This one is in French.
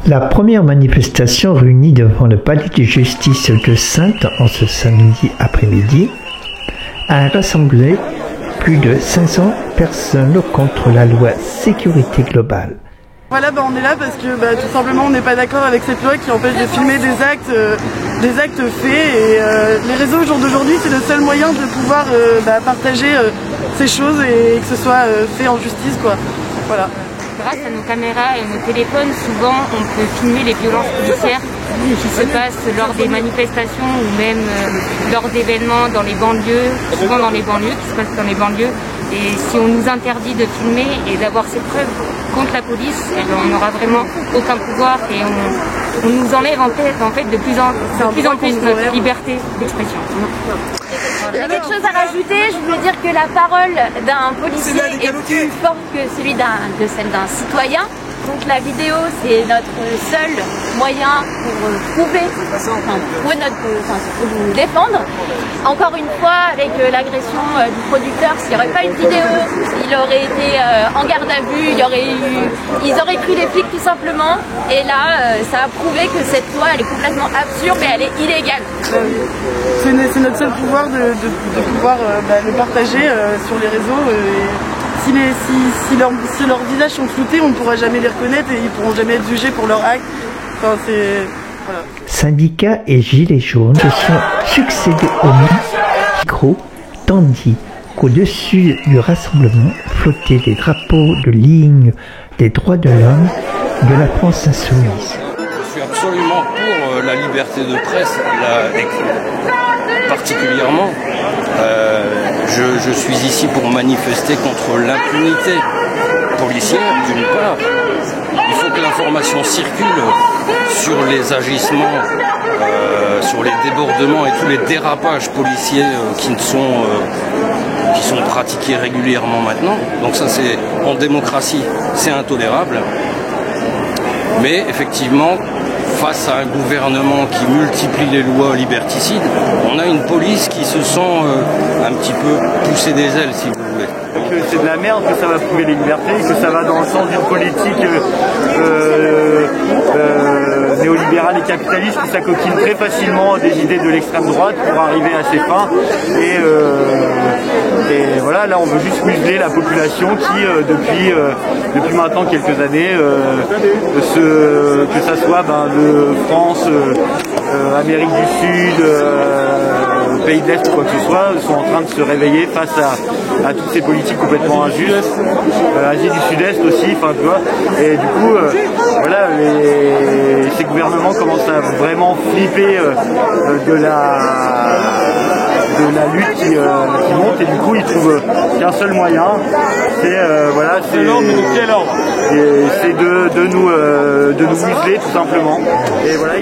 La première manifestation réunie devant le palais de justice de Saintes en ce samedi après-midi a rassemblé plus de 500 personnes contre la loi sécurité globale. Voilà, on est là parce que tout simplement on n'est pas d'accord avec cette loi qui empêche de filmer des actes faits et les réseaux au jour d'aujourd'hui c'est le seul moyen de pouvoir partager ces choses et que ce soit fait en justice quoi. Voilà. Grâce à nos caméras et nos téléphones, souvent on peut filmer les violences policières qui se passent lors des manifestations ou même lors d'événements dans les banlieues, souvent dans les banlieues, qui se passent dans les banlieues. Et si on nous interdit de filmer et d'avoir ces preuves contre la police, on n'aura vraiment aucun pouvoir et on nous enlève en fait de plus en plus notre liberté d'expression. Il y a quelque chose à rajouter, je voulais dire que la parole d'un policier est plus forte que celle d'un citoyen. Donc la vidéo c'est notre seul moyen pour prouver, pour nous défendre. Encore une fois, avec l'agression du producteur, s'il n'y aurait pas une vidéo, il aurait été en garde à vue, ils auraient pris les flics tout simplement. Et là, ça a prouvé que cette loi elle est complètement absurde et elle est illégale. C'est notre seul pouvoir de pouvoir le partager sur les réseaux. Si leurs visages sont floutés, on ne pourra jamais les reconnaître et ils ne pourront jamais être jugés pour leurs actes. Enfin, voilà. Syndicats et gilets jaunes se sont succédés au micro, tandis qu'au-dessus du rassemblement flottaient des drapeaux de ligne des droits de l'homme de la France insoumise. Je suis absolument pour la liberté de presse, particulièrement. Je suis ici pour manifester contre l'impunité policière, d'une part. Il faut que l'information circule sur les agissements, sur les débordements et tous les dérapages policiers qui sont pratiqués régulièrement maintenant. Donc ça, c'est en démocratie, c'est intolérable. Mais effectivement, face à un gouvernement qui multiplie les lois liberticides, on a une police qui se sent un petit peu pousser des ailes, si vous voulez. Que c'est de la merde, que ça va priver les libertés, que ça va dans le sens d'une politique néolibérale et capitaliste qui s'acoquine très facilement des idées de l'extrême droite pour arriver à ses fins. Et voilà, là on veut juste museler la population qui, depuis maintenant quelques années, que ça soit de France, Amérique du Sud, pays de l'Est ou quoi que ce soit, sont en train de se réveiller face à toutes ces politiques complètement injustes, Asie du Sud-Est aussi, enfin tu vois, et du coup, voilà, ces gouvernements commencent à vraiment flipper de la lutte qui monte et du coup ils trouvent qu'un seul moyen, c'est voilà, c'est de nous museler tout simplement. Et voilà,